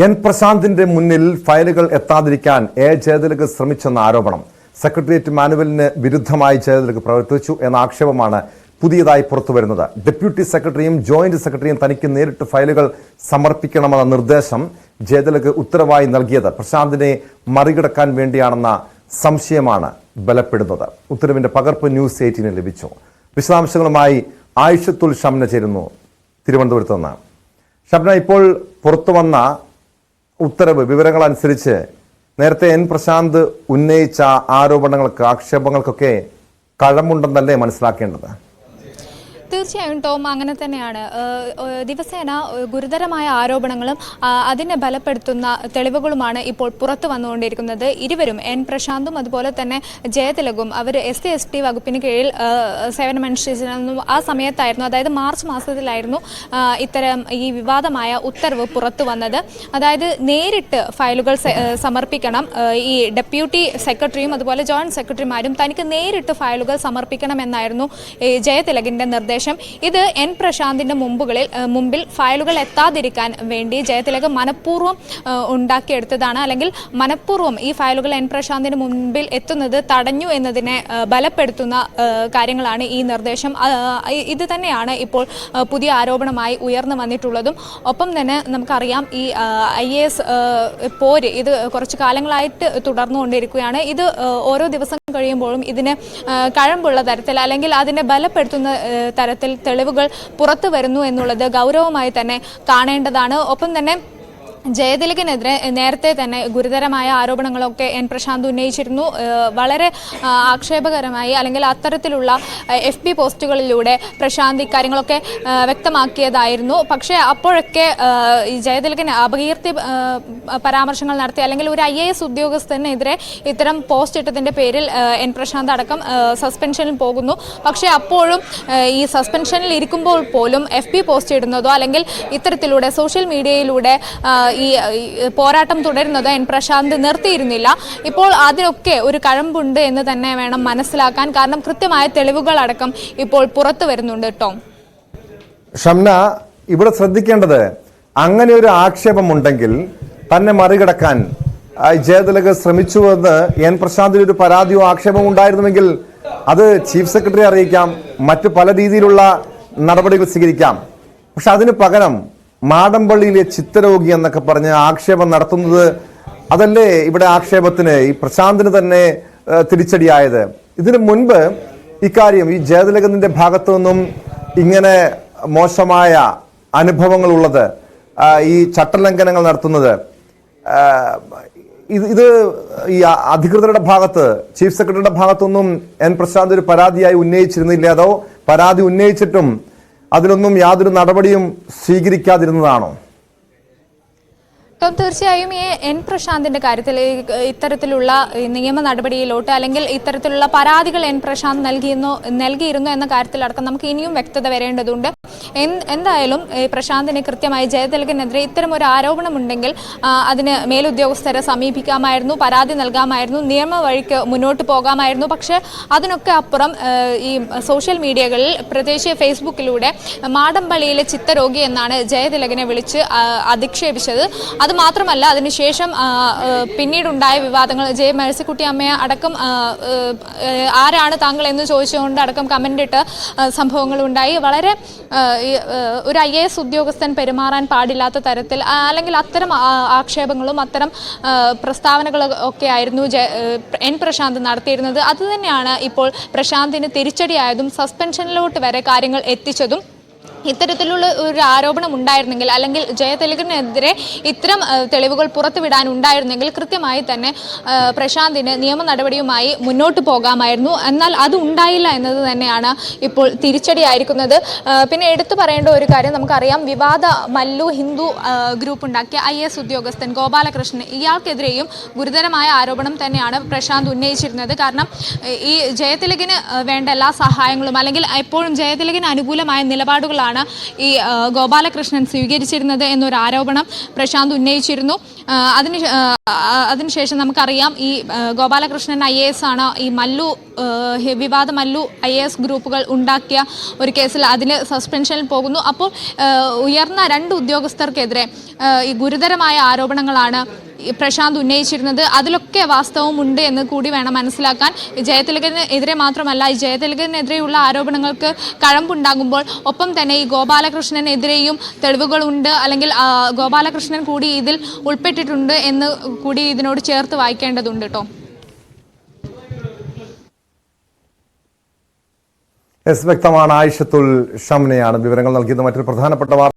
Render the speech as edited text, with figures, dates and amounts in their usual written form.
N പ്രശാന്തിന്റെ മുന്നിൽ ഫയലുകൾ എത്താതിരിക്കാൻ A Jayathilak ശ്രമിച്ചെന്ന ആരോപണം. സെക്രട്ടേറിയറ്റ് മാനുവലിന് വിരുദ്ധമായി ജയതിലക് പ്രവർത്തിച്ചു എന്ന ആക്ഷേപമാണ് പുതിയതായി പുറത്തുവരുന്നത്. ഡെപ്യൂട്ടി സെക്രട്ടറിയും ജോയിന്റ് സെക്രട്ടറിയും തനിക്ക് നേരിട്ട് ഫയലുകൾ സമർപ്പിക്കണമെന്ന നിർദ്ദേശം ജയതിലക് ഉത്തരവായി നൽകിയത് പ്രശാന്തിനെ മറികടക്കാൻ വേണ്ടിയാണെന്ന സംശയമാണ് ബലപ്പെടുന്നത്. ഉത്തരവിന്റെ പകർപ്പ് ന്യൂസ് 18 ലഭിച്ചു. വിശദാംശങ്ങളുമായി ആയിഷത്തുൽ ഷംന ചേരുന്നു തിരുവനന്തപുരത്ത് നിന്ന്. ഷംന, ഇപ്പോൾ പുറത്തുവന്ന ഉത്തരവ് വിവരങ്ങൾ അനുസരിച്ച് നേരത്തെ എൻ പ്രശാന്ത് ഉന്നയിച്ച ആരോപണങ്ങൾക്ക് ആക്ഷേപങ്ങൾക്കൊക്കെ കഴമ്പുണ്ടെന്നല്ലേ മനസ്സിലാക്കേണ്ടത്? തീർച്ചയായും ടോം, അങ്ങനെ തന്നെയാണ്. ദിവസേന ഗുരുതരമായ ആരോപണങ്ങളും അതിനെ ബലപ്പെടുത്തുന്ന തെളിവുകളുമാണ് ഇപ്പോൾ പുറത്തു വന്നുകൊണ്ടിരിക്കുന്നത്. ഇരുവരും എൻ പ്രശാന്തും അതുപോലെ തന്നെ ജയതിലകും അവർ SC/ST വകുപ്പിന് കീഴിൽ സേവനമനുഷ്ഠിച്ചിരുന്നു. ആ സമയത്തായിരുന്നു, അതായത് മാർച്ച് മാസത്തിലായിരുന്നു ഇത്തരം ഈ വിവാദമായ ഉത്തരവ് പുറത്തു വന്നത്. അതായത് നേരിട്ട് ഫയലുകൾ സമർപ്പിക്കണം, ഈ ഡെപ്യൂട്ടി സെക്രട്ടറിയും അതുപോലെ ജോയിന്റ് സെക്രട്ടറിമാരും തനിക്ക് നേരിട്ട് ഫയലുകൾ സമർപ്പിക്കണമെന്നായിരുന്നു ജയതിലകിന്റെ നിർദ്ദേശം. ഇത് എൻ പ്രശാന്തിന്റെ മുമ്പിൽ ഫയലുകൾ എത്താതിരിക്കാൻ വേണ്ടി ജയതിലക് മനഃപൂർവ്വം ഉണ്ടാക്കിയെടുത്തതാണ്. അല്ലെങ്കിൽ മനഃപൂർവ്വം ഈ ഫയലുകൾ എൻ പ്രശാന്തിന്റെ മുമ്പിൽ എത്തുന്നത് തടഞ്ഞു എന്നതിനെ ബലപ്പെടുത്തുന്ന കാര്യങ്ങളാണ് ഈ നിർദ്ദേശം. ഇത് തന്നെയാണ് ഇപ്പോൾ പുതിയ ആരോപണമായി ഉയർന്നു വന്നിട്ടുള്ളതും. ഒപ്പം തന്നെ നമുക്കറിയാം, ഈ IAS പോര് ഇത് കുറച്ചു കാലങ്ങളായിട്ട് തുടർന്നുകൊണ്ടിരിക്കുകയാണ്. ഇത് ഓരോ ദിവസം കഴിയുമ്പോഴും ഇതിന് കഴമ്പുള്ള തരത്തിൽ അല്ലെങ്കിൽ അതിനെ ബലപ്പെടുത്തുന്ന തരത്തിൽ തെളിവുകൾ പുറത്തു വരുന്നു എന്നുള്ളത് ഗൗരവമായി തന്നെ കാണേണ്ടതാണ്. ഒപ്പം തന്നെ ജയതിലകിനെതിരെ നേരത്തെ തന്നെ ഗുരുതരമായ ആരോപണങ്ങളൊക്കെ എൻ പ്രശാന്ത് ഉന്നയിച്ചിരുന്നു. വളരെ ആക്ഷേപകരമായി അല്ലെങ്കിൽ അത്തരത്തിലുള്ള FB പോസ്റ്റുകളിലൂടെ പ്രശാന്ത് ഇക്കാര്യങ്ങളൊക്കെ വ്യക്തമാക്കിയതായിരുന്നു. പക്ഷേ അപ്പോഴൊക്കെ ഈ ജയതിലകിന് അപകീർത്തി പരാമർശങ്ങൾ നടത്തി അല്ലെങ്കിൽ ഒരു IAS ഉദ്യോഗസ്ഥനെതിരെ ഇത്തരം പോസ്റ്റ് ഇട്ടതിൻ്റെ പേരിൽ എൻ പ്രശാന്ത് അടക്കം സസ്പെൻഷനിൽ പോകുന്നു. പക്ഷേ അപ്പോഴും ഈ സസ്പെൻഷനിൽ ഇരിക്കുമ്പോൾ പോലും FB പോസ്റ്റ് ഇടുന്നതോ അല്ലെങ്കിൽ ഇത്തരത്തിലൂടെ സോഷ്യൽ മീഡിയയിലൂടെ ഈ പോരാട്ടം തുടരുന്നത് എൻ പ്രശാന്ത് നിർത്തിയിരുന്നില്ല. ഇപ്പോൾ അതിനൊക്കെ ഒരു കഴമ്പുണ്ട് എന്ന് തന്നെ വേണം മനസ്സിലാക്കാൻ. കാരണം കൃത്യമായ തെളിവുകളടക്കം ഇപ്പോൾ പുറത്തു വരുന്നുണ്ട്. ടോം, ഷംന, ഇവിടെ ശ്രദ്ധിക്കേണ്ടത്, അങ്ങനെ ഒരു ആക്ഷേപമുണ്ടെങ്കിൽ തന്നെ മറികടക്കാൻ ജയതിലക് ശ്രമിച്ചുവെന്ന് എൻ പ്രശാന്തിന് ഒരു പരാതിയോ ആക്ഷേപമോ ഉണ്ടായിരുന്നുവെങ്കിൽ അത് ചീഫ് സെക്രട്ടറി അറിയിക്കാം, മറ്റു പല രീതിയിലുള്ള നടപടികൾ സ്വീകരിക്കാം. പക്ഷെ അതിന് പകരം മാടമ്പള്ളിയിലെ ചിത്തരോഗി എന്നൊക്കെ പറഞ്ഞ് ആക്ഷേപം നടത്തുന്നത്, അതല്ലേ ഇവിടെ ആക്ഷേപത്തിന് ഈ പ്രശാന്തിന് തന്നെ തിരിച്ചടിയായത്? ഇതിനു മുൻപ് ഇക്കാര്യം ഈ ജയതിലകിന്റെ ഭാഗത്തു നിന്നും ഇങ്ങനെ മോശമായ അനുഭവങ്ങൾ ഉള്ളത്, ഈ ചട്ടലംഘനങ്ങൾ നടത്തുന്നത്, ഇത് ഈ അധികൃതരുടെ ഭാഗത്ത് ചീഫ് സെക്രട്ടറിയുടെ ഭാഗത്തൊന്നും എൻ പ്രശാന്ത് ഒരു പരാതിയായി ഉന്നയിച്ചിരുന്നില്ല? അതോ പരാതി ഉന്നയിച്ചിട്ടും അതിലൊന്നും യാതൊരു നടപടിയും സ്വീകരിക്കാതിരുന്നതാണോ? തീർച്ചയായും ഈ എൻ പ്രശാന്തിന്റെ കാര്യത്തിൽ ഇത്തരത്തിലുള്ള നിയമ നടപടിയിലോട്ട് അല്ലെങ്കിൽ ഇത്തരത്തിലുള്ള പരാതികൾ എൻ പ്രശാന്ത് നൽകിയിരുന്നു എന്ന കാര്യത്തിലടക്കം നമുക്ക് ഇനിയും വ്യക്തത വരേണ്ടതുണ്ട്. എന്തായാലും പ്രശാന്തിനെ കൃത്യമായി ജയതിലകിനെതിരെ ഇത്തരം ഒരു ആരോപണമുണ്ടെങ്കിൽ അതിന് മേലുദ്യോഗസ്ഥരെ സമീപിക്കാമായിരുന്നു, പരാതി നൽകാമായിരുന്നു, നിയമ വഴിക്ക് മുന്നോട്ട് പോകാമായിരുന്നു. പക്ഷേ അതിനൊക്കെ അപ്പുറം ഈ സോഷ്യൽ മീഡിയകളിൽ പ്രത്യേകിച്ച് ഫേസ്ബുക്കിലൂടെ മാടമ്പള്ളിയിലെ ചിത്തരോഗി എന്നാണ് ജയതിലകിനെ വിളിച്ച് അധിക്ഷേപിച്ചത്. അത് മാത്രമല്ല, അതിനുശേഷം പിന്നീടുണ്ടായ വിവാദങ്ങൾ, മേഴ്സിക്കുട്ടി അമ്മയെ അടക്കം ആരാണ് താങ്കൾ എന്ന് ചോദിച്ചുകൊണ്ട് അടക്കം കമന്റ് ഇട്ട സംഭവങ്ങളുണ്ടായി. വളരെ ഒരു IAS ഉദ്യോഗസ്ഥൻ പെരുമാറാൻ പാടില്ലാത്ത തരത്തിൽ അല്ലെങ്കിൽ അത്തരം ആക്ഷേപങ്ങളും അത്തരം പ്രസ്താവനകളും ഒക്കെ ആയിരുന്നു എൻ പ്രശാന്ത് നടത്തിയിരുന്നത്. അതുതന്നെയാണ് ഇപ്പോൾ പ്രശാന്തിന് തിരിച്ചടിയായതും സസ്പെൻഷനിലോട്ട് വരെ കാര്യങ്ങൾ എത്തിച്ചതും. ഇത്തരത്തിലുള്ള ഒരു ആരോപണം ഉണ്ടായിരുന്നെങ്കിൽ അല്ലെങ്കിൽ ജയതിലകിനെതിരെ ഇത്തരം തെളിവുകൾ പുറത്തുവിടാനുണ്ടായിരുന്നെങ്കിൽ കൃത്യമായി തന്നെ പ്രശാന്തിന് നിയമ നടപടിയുമായി മുന്നോട്ട് പോകാമായിരുന്നു. എന്നാൽ അത് ഉണ്ടായില്ല എന്നത് തന്നെയാണ് ഇപ്പോൾ തിരിച്ചടിയായിരിക്കുന്നത്. പിന്നെ എടുത്തു പറയേണ്ട ഒരു കാര്യം, നമുക്കറിയാം, വിവാദ മല്ലു ഹിന്ദു ഗ്രൂപ്പ് ഉണ്ടാക്കിയ IAS ഉദ്യോഗസ്ഥൻ ഗോപാലകൃഷ്ണൻ, ഇയാൾക്കെതിരെയും ഗുരുതരമായ ആരോപണം തന്നെയാണ് പ്രശാന്ത് ഉന്നയിച്ചിരുന്നത്. കാരണം ഈ ജയതിലകിന് വേണ്ട എല്ലാ സഹായങ്ങളും അല്ലെങ്കിൽ എപ്പോഴും ജയതിലകിന് അനുകൂലമായ നിലപാടുകളാണ് സമീപനമാണ് ഈ ഗോപാലകൃഷ്ണൻ സ്വീകരിച്ചിരുന്നത് എന്നൊരു ആരോപണം പ്രശാന്ത് ഉന്നയിച്ചിരുന്നു. അതിനുശേഷം നമുക്കറിയാം ഈ ഗോപാലകൃഷ്ണൻ IAS ആണ് ഈ വിവാദ മല്ലു IAS ഗ്രൂപ്പുകൾ ഉണ്ടാക്കിയ ഒരു കേസിൽ അതിന് സസ്പെൻഷനിൽ പോകുന്നു. അപ്പോൾ ഉയർന്ന 2 ഉദ്യോഗസ്ഥർക്കെതിരെ ഈ ഗുരുതരമായ ആരോപണങ്ങളാണ് പ്രശാന്ത് ഉന്നയിച്ചിരുന്നത്. അതിലൊക്കെ വാസ്തവമുണ്ട് എന്ന് കൂടി വേണം മനസ്സിലാക്കാൻ. ജയതിലകന് എതിരെ മാത്രമല്ല, ഈ ജയതിലകനെതിരെയുള്ള ആരോപണങ്ങൾക്ക് കഴമ്പുണ്ടാകുമ്പോൾ ഒപ്പം തന്നെ ഈ ഗോപാലകൃഷ്ണനെതിരെയും തെളിവുകളുണ്ട്, അല്ലെങ്കിൽ ഗോപാലകൃഷ്ണൻ കൂടി ഇതിൽ ഉൾപ്പെട്ടിട്ടുണ്ട് എന്ന് കൂടി ഇതിനോട് ചേർത്ത് വായിക്കേണ്ടതുണ്ട് കേട്ടോ. വ്യക്തമാണ്. ആയിഷത്തുൽ ഷംനയാണ് വിവരങ്ങൾ നൽകിയത്. മറ്റൊരു പ്രധാനപ്പെട്ട വാർത്ത